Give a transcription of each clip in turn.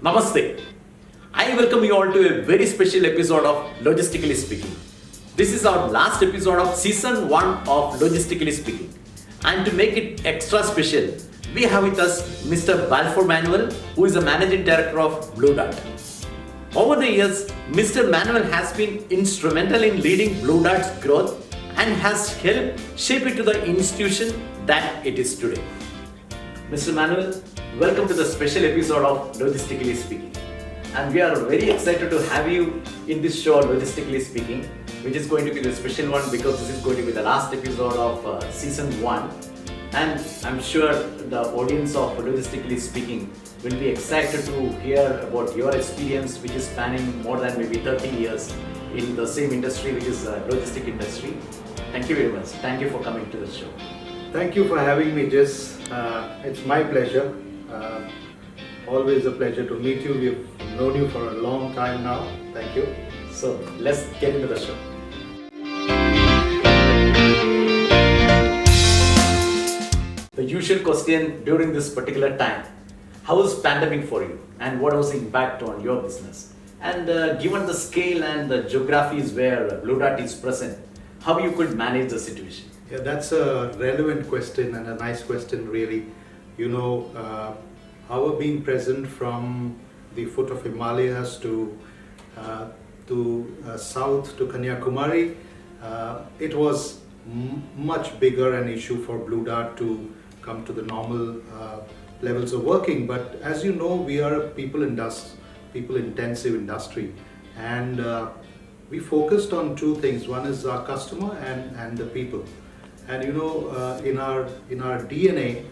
Namaste. I welcome you all to a very special episode of Logistically Speaking. This is our last episode of season 1 of Logistically Speaking. And to make it extra special, we have with us Mr Balfour Manuel, who is the Managing Director of Blue Dart. Over the years, Mr Manuel has been instrumental in leading Blue Dart's growth and has helped shape it to the institution that it is today. Mr Manuel, welcome to the special episode of Logistically Speaking. And we are very excited to have you in this show, Logistically Speaking, which is going to be the special one because this is going to be the last episode of season 1. And I'm sure the audience of Logistically Speaking will be excited to hear about your experience, which is spanning more than maybe 30 years in the same industry, which is logistic industry. Thank you very much. Thank you for coming to the show. Thank you for having me, Jiss. It's my pleasure. Always a pleasure to meet you. We've known you for a long time now. Thank you. So let's get into the show. The usual question during this particular time: how was pandemic for you, and what was the impact on your business? And given the scale and the geographies where Blue Dart is present, how you could manage the situation? Yeah, that's a relevant question and a nice question, really. You know, our being present from the foot of Himalayas to south to Kanyakumari, it was much bigger an issue for Blue Dart to come to the normal levels of working. But as you know, we are a people-intensive industry, and we focused on two things. One is our customer and the people. And you know, in our DNA,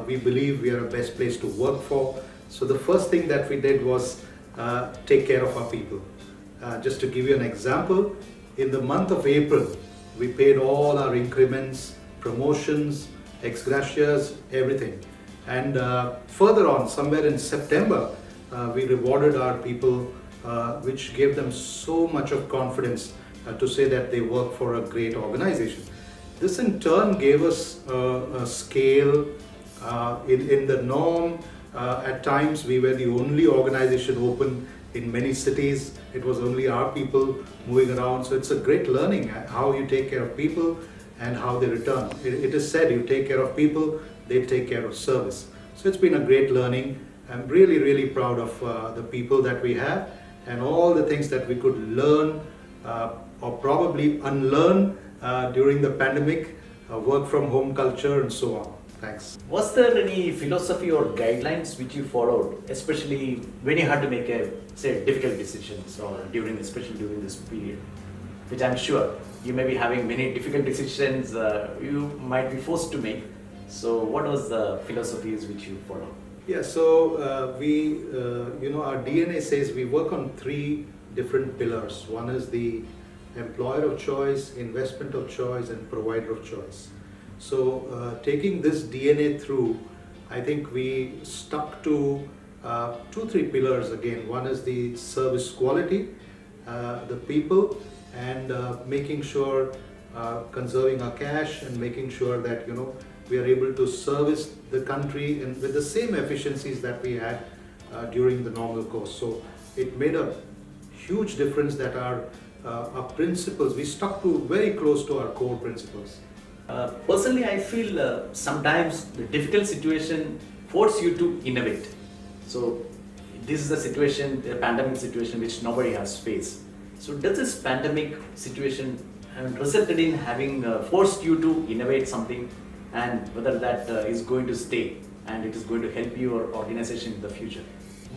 we believe we are the best place to work for. So the first thing that we did was take care of our people. Just to give you an example, in the month of April, we paid all our increments, promotions, ex gracias, everything. And further on, somewhere in September, we rewarded our people, which gave them so much of confidence to say that they work for a great organization. This in turn gave us a scale in the norm. At times we were the only organization open in many cities. It was only our people moving around. So it's a great learning how you take care of people and how they return. It is said you take care of people, they take care of service. So it's been a great learning. I'm really, really proud of the people that we have and all the things that we could learn or probably unlearn during the pandemic, work from home culture and so on. Thanks. Was there any philosophy or guidelines which you followed, especially when you had to make difficult decisions, or especially during this period, which I'm sure you may be having many difficult decisions you might be forced to make. So what was the philosophies which you followed? Yeah, so our DNA says we work on 3 different pillars. One is the employer of choice, investment of choice, and provider of choice. So taking this DNA through, I think we stuck to 2-3 pillars again. One is the service quality, the people, and making sure conserving our cash and making sure that we are able to service the country and with the same efficiencies that we had during the normal course. So it made a huge difference that our principles, we stuck to very close to our core principles. Personally, I feel sometimes the difficult situation force you to innovate. So this is a situation, a pandemic situation, which nobody has faced. So does this pandemic situation resulted in having forced you to innovate something, and whether that is going to stay and it is going to help your organization in the future?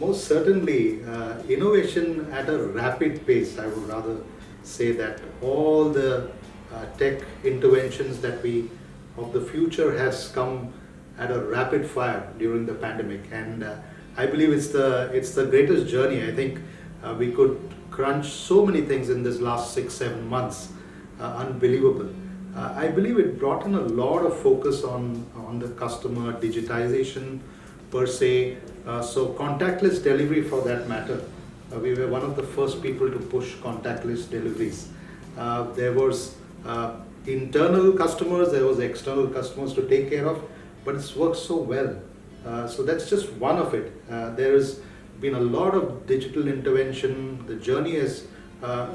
Most certainly, innovation at a rapid pace. I would rather say that all the tech interventions that of the future has come at a rapid fire during the pandemic, and I believe it's the greatest journey. I think we could crunch so many things in this last 6-7 months, unbelievable. I believe it brought in a lot of focus on the customer, digitization per se, so contactless delivery for that matter. We were one of the first people to push contactless deliveries. There was internal customers, there was external customers to take care of, but it's worked so well. So that's just one of it. There is been a lot of digital intervention. The journey has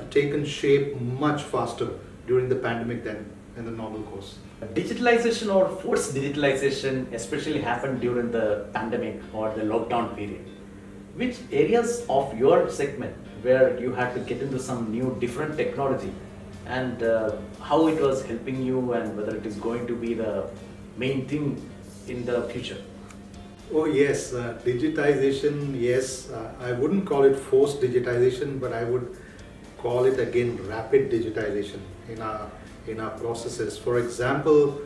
taken shape much faster during the pandemic than in the normal course. Digitalization or forced digitalization especially happened during the pandemic or the lockdown period. Which areas of your segment where you had to get into some new different technology, and how it was helping you, and whether it is going to be the main thing in the future? Oh yes, digitization, yes. I wouldn't call it forced digitization, but I would call it again rapid digitization in our processes. For example,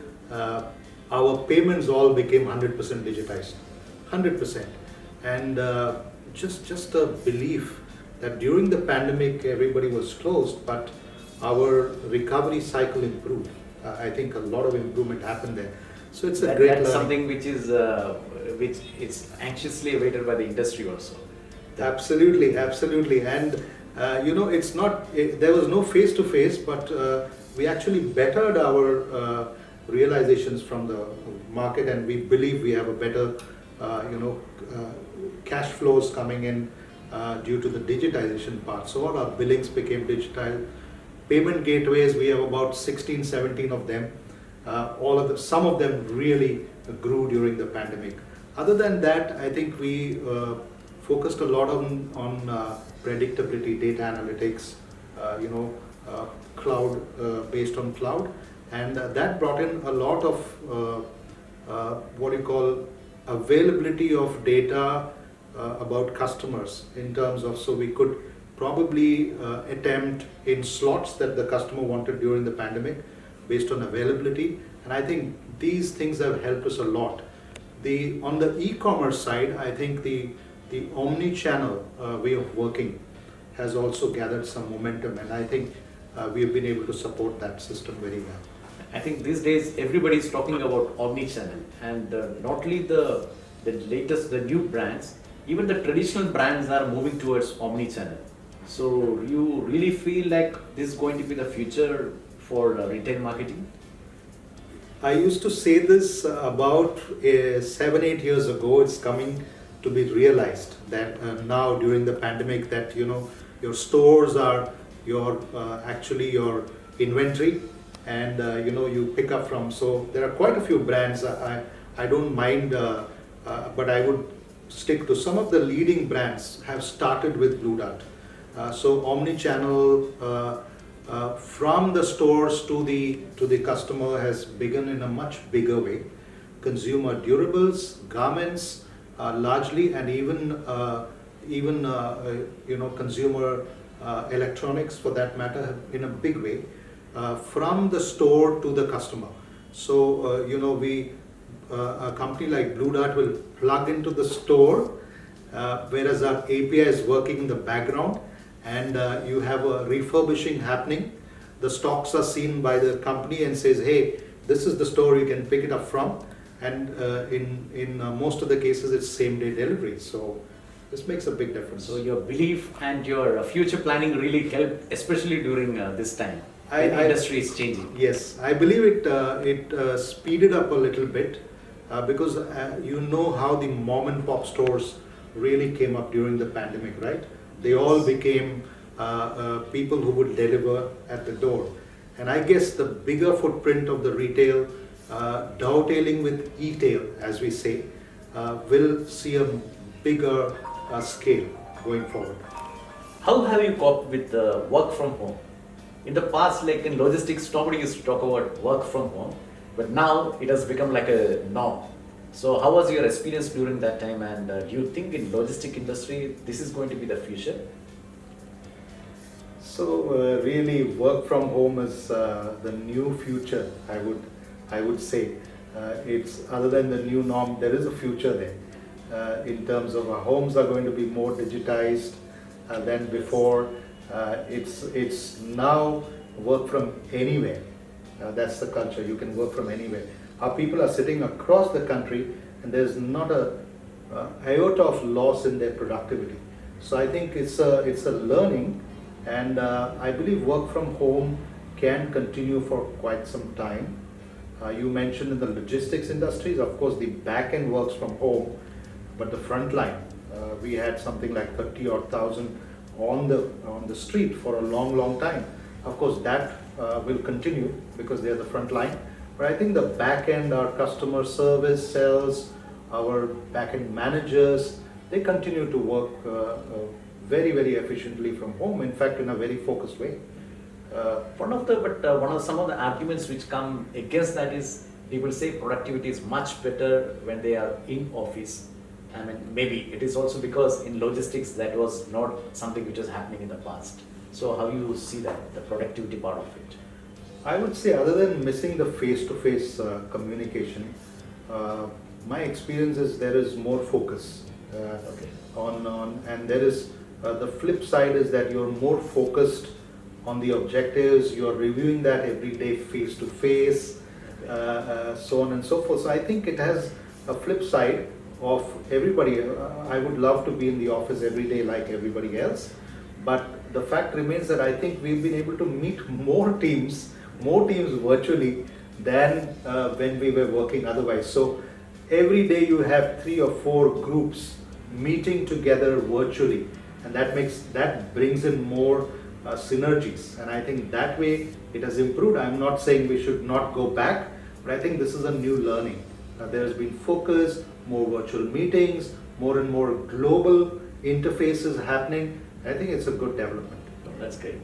our payments all became 100% digitized, 100%. And just a belief that during the pandemic everybody was closed, but our recovery cycle improved. I think a lot of improvement happened there. So it's a great That's learning. something which is anxiously awaited by the industry also. Absolutely, absolutely. And it's not, there was no face to face, but we actually bettered our realizations from the market, and we believe we have a better, cash flows coming in due to the digitization part. So all our billings became digital. Payment gateways, we have about 16, 17 of them. Some of them really grew during the pandemic. Other than that, I think we focused a lot on predictability, data analytics, cloud, based on cloud, and that brought in a lot of what you call availability of data about customers in terms of, so we could probably attempt in slots that the customer wanted during the pandemic based on availability, and I think these things have helped us a lot. On the e-commerce side, I think the omni-channel way of working has also gathered some momentum, and I think we have been able to support that system very well. I think these days everybody is talking about omni-channel, and not only the new brands, even the traditional brands are moving towards omni-channel. So you really feel like this is going to be the future for retail marketing? I used to say this about 7-8 years ago. It's coming to be realized that now during the pandemic that your stores are your actually your inventory, and you pick up from. So there are quite a few brands. I don't mind, but I would stick to some of the leading brands have started with Blue Dart. So omni-channel from the stores to the customer has begun in a much bigger way. Consumer durables, garments, largely, and even consumer electronics for that matter in a big way, from the store to the customer. So a company like Blue Dart will plug into the store, whereas our API is working in the background, and you have a refurbishing happening. The stocks are seen by the company and says, hey, this is the store you can pick it up from, and in most of the cases it's same day delivery. So this makes a big difference. So your belief and your future planning really helped, especially during this time when the industry is changing. Yes, I believe it speeded up a little bit because how the mom and pop stores really came up during the pandemic, right? They all became people who would deliver at the door. And I guess the bigger footprint of the retail, dovetailing with e-tail, as we say, will see a bigger scale going forward. How have you coped with work from home? In the past, like in logistics, nobody used to talk about work from home, but now it has become like a norm. So how was your experience during that time, and do you think in logistic industry this is going to be the future? So really work from home is the new future, I would say. It's other than the new norm, there is a future there. In terms of our homes are going to be more digitized than before. It's now work from anywhere. That's the culture. You can work from anywhere. Our people are sitting across the country, and there's not a iota of loss in their productivity. So I think it's a learning, and I believe work from home can continue for quite some time. You mentioned in the logistics industries, of course, the back end works from home, but the front line, We had something like 30 odd thousand on the street for a long time. Of course, that will continue because they are the front line. But I think the back end, our customer service, sales, our back end managers, they continue to work very efficiently from home. In fact, in a very focused way. One of some of the arguments which come against that is people say productivity is much better when they are in office. I mean, maybe it is also because in logistics that was not something which was happening in the past. So how you see that, the productivity part of it? I would say, other than missing the face-to-face communication, my experience is there is more focus on, and there is the flip side is that you're more focused on the objectives. You're reviewing that every day face-to-face, so on and so forth. So I think it has a flip side of everybody. I would love to be in the office every day like everybody else, but the fact remains that I think we've been able to meet more teams virtually than when we were working otherwise. So every day you have 3 or 4 groups meeting together virtually, and that brings in more synergies, and I think that way it has improved. I'm not saying we should not go back, but I think this is a new learning. There has been focus, more virtual meetings, more and more global interfaces happening. I think it's a good development. Oh, that's great.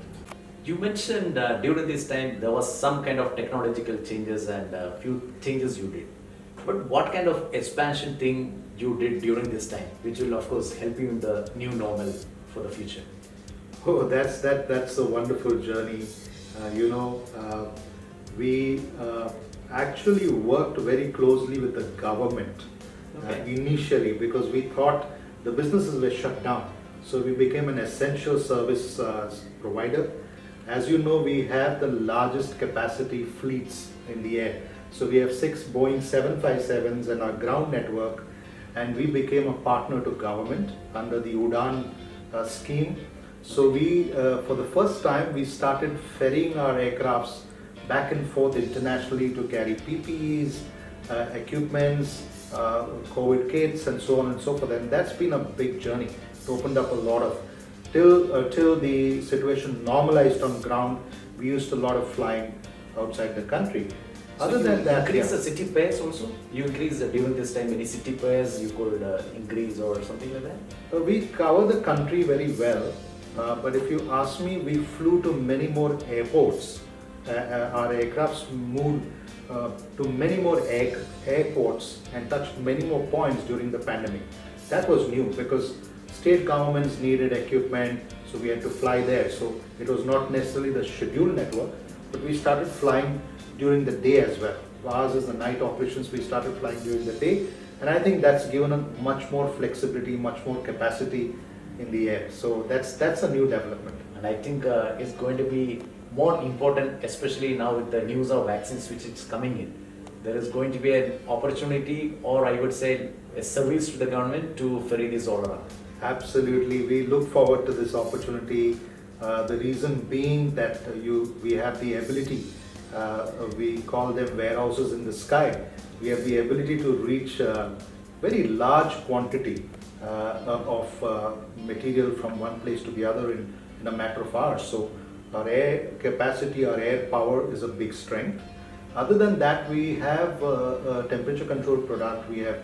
You mentioned during this time there was some kind of technological changes and a few changes you did. But what kind of expansion thing you did during this time, which will of course help you in the new normal for the future? Oh, that's a wonderful journey. We actually worked very closely with the government initially, because we thought the businesses were shut down. So we became an essential service provider. As you know, we have the largest capacity fleets in the air. So we have 6 Boeing 757s in our ground network, and we became a partner to government under the UDAN scheme. So we, for the first time, we started ferrying our aircrafts back and forth internationally to carry PPEs, equipments, COVID kits, and so on and so forth. And that's been a big journey. It opened up a lot of, till the situation normalized on ground, we used a lot of flying outside the country. Other than that, increase the city pairs also? You increase during this time any city pairs you could increase or something like that? We cover the country very well, but if you ask me, we flew to many more airports. Our aircrafts moved to many more airports and touched many more points during the pandemic. That was new because state governments needed equipment, so we had to fly there. So it was not necessarily the scheduled network, but we started flying during the day as well. Ours is the night operations, we started flying during the day, and I think that's given a much more flexibility, much more capacity in the air. So that's a new development. And I think it's going to be more important, especially now with the news of vaccines which is coming in. There is going to be an opportunity, or I would say a service to the government to ferry this all around. Absolutely, we look forward to this opportunity. The reason being that we have the ability, we call them warehouses in the sky. We have the ability to reach very large quantity of material from one place to the other in a matter of hours. So our air capacity, our air power is a big strength. Other than that, we have a temperature controlled product, we have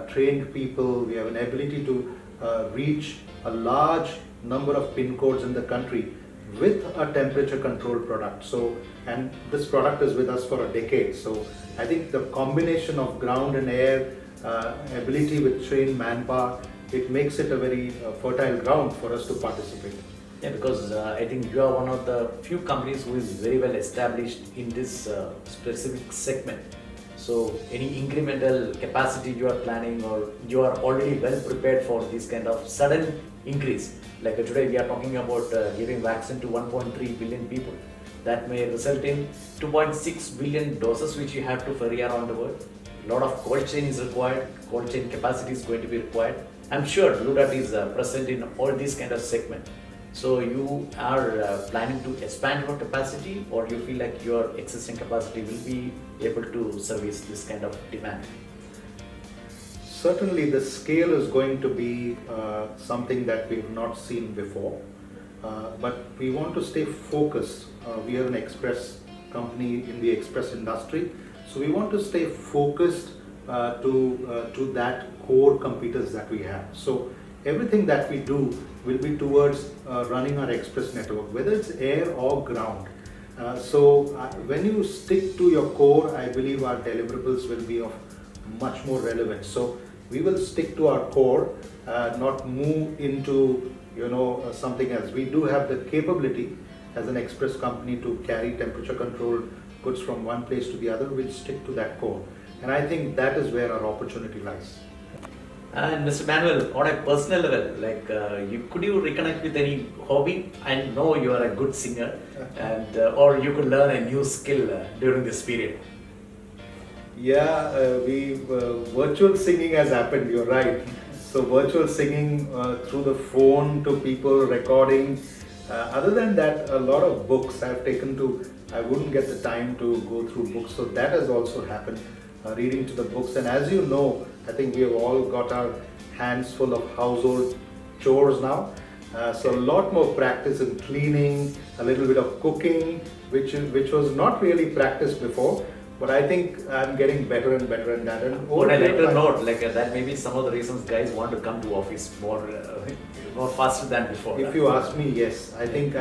trained people, we have an ability to reach a large number of pin codes in the country with a temperature controlled product. So, and this product is with us for a decade. So I think the combination of ground and air ability with trained manpower, it makes it a very fertile ground for us to participate. Yeah, because I think you are one of the few companies who is very well established in this specific segment. So any incremental capacity you are planning, or you are already well prepared for this kind of sudden increase. Like today we are talking about giving vaccine to 1.3 billion people. That may result in 2.6 billion doses which you have to ferry around the world. A lot of cold chain is required, cold chain capacity is going to be required. I'm sure Ludat is present in all these kind of segment. So you are planning to expand your capacity, or you feel like your existing capacity will be able to service this kind of demand? certainly the scale is going to be something that we've not seen before, but we want to stay focused. We are an express company in the express industry, so we want to stay focused to that core competitors that we have. So everything that we do will be towards running our express network, whether it's air or ground. When you stick to your core, I believe our deliverables will be of much more relevance. So we will stick to our core, not move into something else. We do have the capability as an express company to carry temperature controlled goods from one place to the other. We'll stick to that core, and I think that is where our opportunity lies. And Mr. Manuel, on a personal level, could you reconnect with any hobby? I know you are a good singer, and or you could learn a new skill during this period. Yeah, virtual singing has happened. You're right. So virtual singing through the phone to people recording. Other than that, a lot of books I've taken to. I wouldn't get the time to go through books, so that has also happened. Reading to the books, and as you know, I think we have all got our hands full of household chores now. So a lot more practice in cleaning, a little bit of cooking, which was not really practiced before. But I think I'm getting better and better in that. And on a lighter note, that may be some of the reasons guys want to come to office more faster than before. If you ask me, yes, I think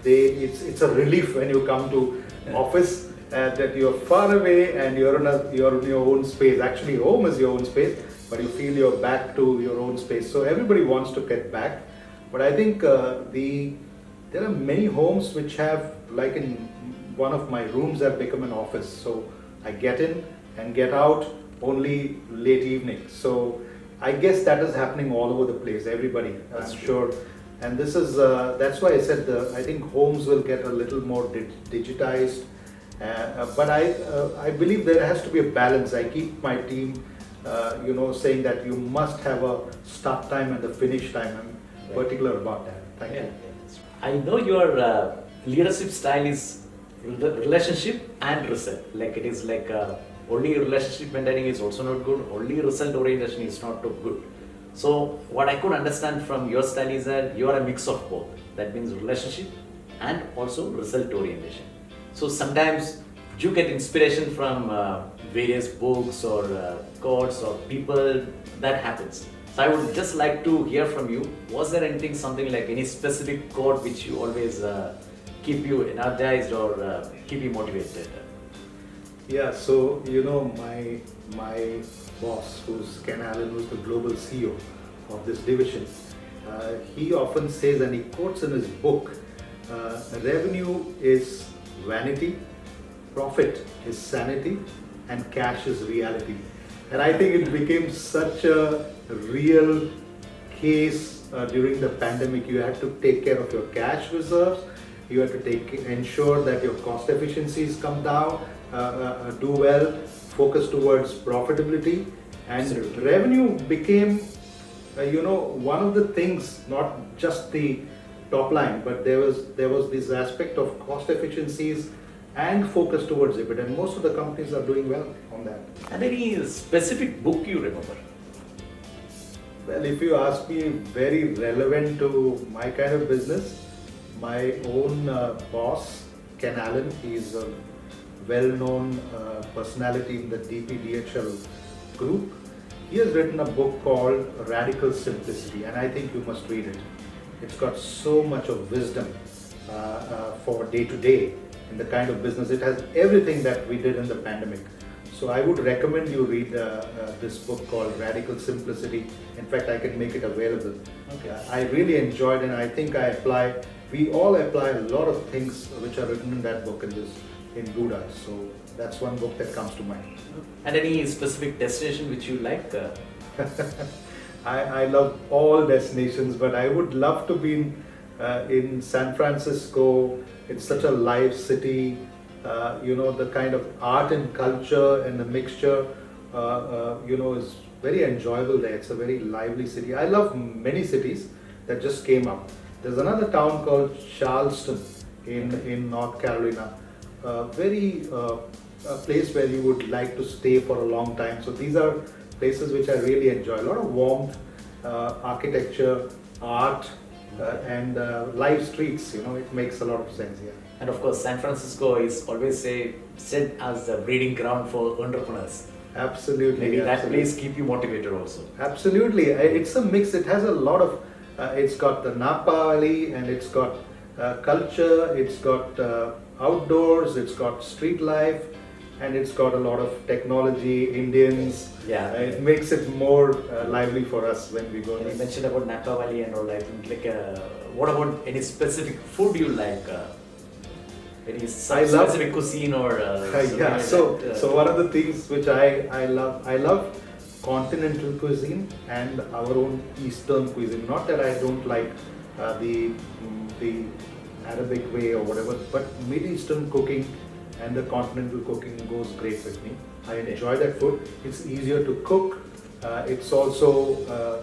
it's a relief when you come to office. That you're far away and you're in your own space. Actually, home is your own space, but you feel you're back to your own space. So everybody wants to get back, but I think there are many homes which have, like in one of my rooms, have become an office. So I get in and get out only late evening. So I guess that is happening all over the place. Everybody, I'm sure. And this is that's why I said I think homes will get a little more digitized. But I believe there has to be a balance. I keep my team, saying that you must have a start time and a finish time. I'm particular about that. Thank you. I know your leadership style is relationship and result. It is only relationship maintaining is also not good. Only result orientation is not too good. So what I could understand from your style is that you are a mix of both. That means relationship and also result orientation. So sometimes you get inspiration from various books or quotes or people. That happens. So I would just like to hear from you. Was there something like any specific quote which you always keep you energized or keep you motivated? Yeah. So my boss, who's Ken Allen, who's the global CEO of this division, he often says, and he quotes in his book, revenue is vanity, profit is sanity, and cash is reality. And I think it became such a real case during the pandemic. You had to take care of your cash reserves, you had to ensure that your cost efficiencies come down, do well, focus towards profitability, and Absolutely. Revenue became one of the things, not just the top line, but there was this aspect of cost efficiencies and focus towards it, and most of the companies are doing well on that. And any specific book you remember? Well, if you ask me, very relevant to my kind of business, my own boss, Ken Allen, he's a well-known personality in the DPDHL group. He has written a book called Radical Simplicity, and I think you must read it. It's got so much of wisdom for day to day in the kind of business. It has everything that we did in the pandemic. So I would recommend you read this book called Radical Simplicity. In fact, I can make it available. Okay. I really enjoyed it, and I think we all apply a lot of things which are written in that book in Buddha. So that's one book that comes to mind. And any specific destination which you like? I love all destinations, but I would love to be in San Francisco. It's such a live city. The kind of art and culture and the mixture, is very enjoyable there. It's a very lively city. I love many cities that just came up. There's another town called Charleston in North Carolina. A place where you would like to stay for a long time. So these are places which I really enjoy. A lot of warmth, architecture, art, and live streets. It makes a lot of sense here. And of course, San Francisco is always said as the breeding ground for entrepreneurs. Absolutely. Maybe that absolutely. place keep you motivated also. Absolutely. It's a mix. It has a lot of, it's got the Napa Valley, and it's got culture, it's got outdoors, it's got street life, and it's got a lot of technology, Indians. Yeah. It makes it more lively for us when we go You there. mentioned about Napa Valley and all. I think what about any specific food you like? Any specific cuisine or Yeah, so one of the things which I love continental cuisine and our own Eastern cuisine. Not that I don't like the Arabic way or whatever, but Middle Eastern cooking and the continental cooking goes great with me. I enjoy that food. It's easier to cook. It's also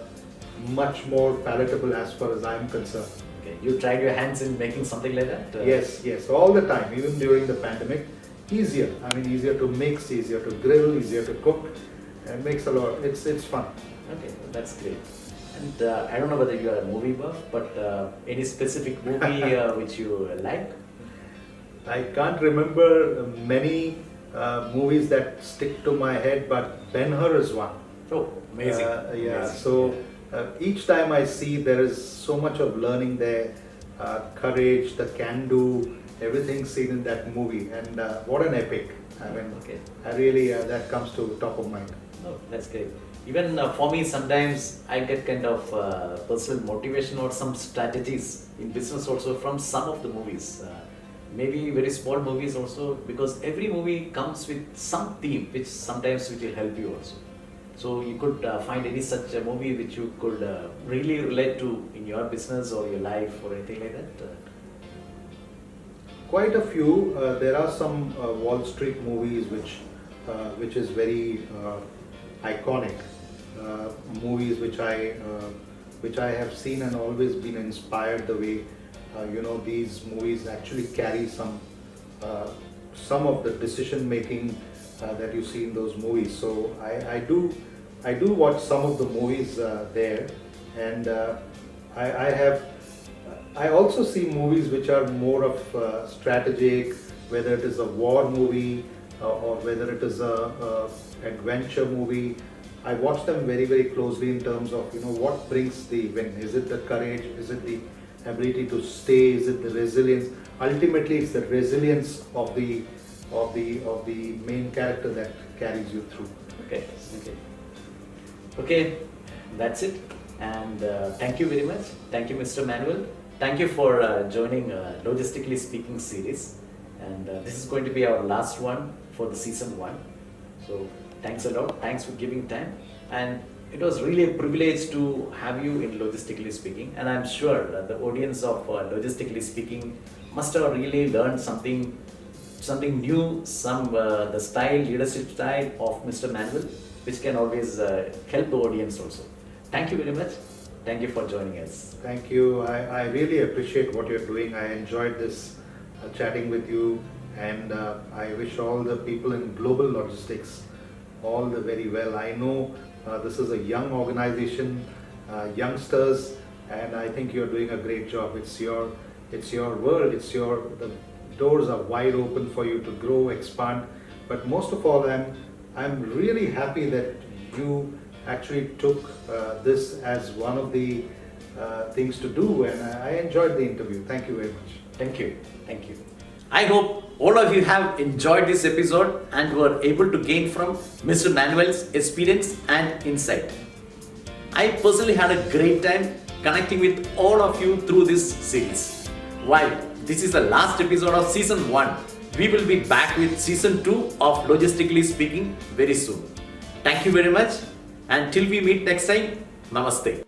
much more palatable as far as I'm concerned. Okay. You tried your hands in making something like that? Yes, all the time, even during the pandemic. Easier to mix, easier to grill, easier to cook. It makes a lot, it's fun. Okay, that's great. And I don't know whether you are a movie buff, but any specific movie which you like? I can't remember many movies that stick to my head, but Ben-Hur is one. Oh, amazing. Yeah, Amazing. so each time I see, there is so much of learning there, courage, the can-do, everything seen in that movie, and what an epic. I mean, Okay. I really, that comes to top of mind. Oh, that's great. Even for me, sometimes I get kind of personal motivation or some strategies in business also from some of the movies. Maybe very small movies also, because every movie comes with some theme which sometimes will help you also. So you could find any such a movie which you could really relate to in your business or your life or anything like that? Quite a few. There are some Wall Street movies which is very iconic. Movies which I have seen and always been inspired the way these movies actually carry some of the decision making that you see in those movies. So I do watch some of the movies there, and I also see movies which are more of strategic, whether it is a war movie or whether it is a adventure movie. I watch them very, very closely in terms of what brings the win. Is it the courage? Is it the ability to stay? Is it the resilience? Ultimately, it's the resilience of the main character that carries you through. Okay, that's it. And thank you very much. Thank you, Mr. Manuel. Thank you for joining Logistically Speaking series. And this is going to be our last one for the season 1. So thanks a lot. Thanks for giving time. And it was really a privilege to have you in Logistically Speaking. And I'm sure that the audience of Logistically Speaking must have really learned something new, the style, leadership style of Mr. Manuel, which can always help the audience also. Thank you very much. Thank you for joining us. Thank you. I really appreciate what you're doing. I enjoyed this chatting with you, and I wish all the people in global logistics all the very well. I know this is a young organization, youngsters, and I think you're doing a great job. It's your world. The doors are wide open for you to grow, expand. But most of all, I'm really happy that you actually took this as one of the things to do, and I enjoyed the interview. Thank you very much. Thank you. Thank you. I hope all of you have enjoyed this episode and were able to gain from Mr. Manuel's experience and insight. I personally had a great time connecting with all of you through this series. While this is the last episode of season 1, we will be back with season 2 of Logistically Speaking very soon. Thank you very much, and till we meet next time, namaste.